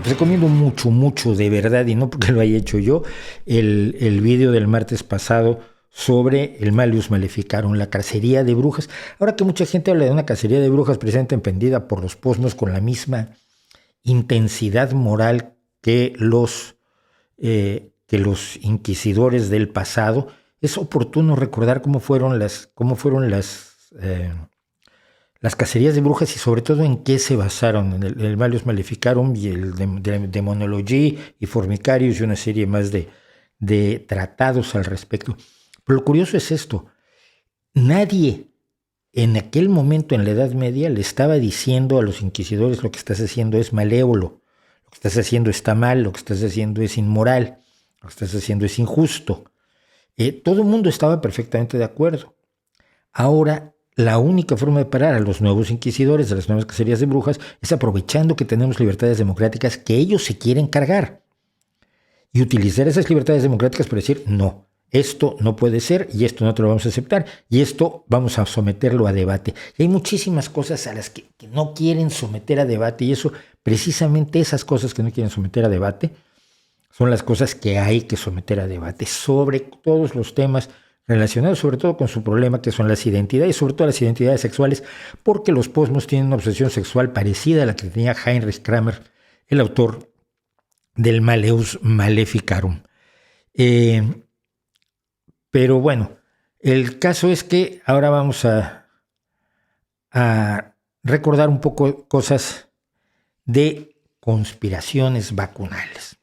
recomiendo mucho, mucho, de verdad, y no porque lo haya hecho yo, el video del martes pasado sobre el Malleus Maleficarum, la cacería de brujas. Ahora que mucha gente habla de una cacería de brujas precisamente emprendida por los posmos con la misma intensidad moral que los inquisidores del pasado, es oportuno recordar cómo fueron las cacerías de brujas y sobre todo en qué se basaron, en el Malleus Maleficarum y el Demonology y Formicarius y una serie más de tratados al respecto. Pero lo curioso es esto: nadie en aquel momento en la Edad Media le estaba diciendo a los inquisidores: lo que estás haciendo es malévolo, lo que estás haciendo está mal, lo que estás haciendo es inmoral, lo que estás haciendo es injusto. Todo el mundo estaba perfectamente de acuerdo. Ahora, la única forma de parar a los nuevos inquisidores de las nuevas cacerías de brujas es aprovechando que tenemos libertades democráticas que ellos se quieren cargar y utilizar esas libertades democráticas para decir: no, esto no puede ser y esto no te lo vamos a aceptar y esto vamos a someterlo a debate. Y hay muchísimas cosas a las que no quieren someter a debate, y eso, precisamente esas cosas que no quieren someter a debate, son las cosas que hay que someter a debate sobre todos los temas relacionados sobre todo con su problema, que son las identidades, sobre todo las identidades sexuales, porque los posmos tienen una obsesión sexual parecida a la que tenía Heinrich Kramer, el autor del Malleus Maleficarum. Pero bueno, el caso es que ahora vamos a recordar un poco cosas de conspiraciones vacunales.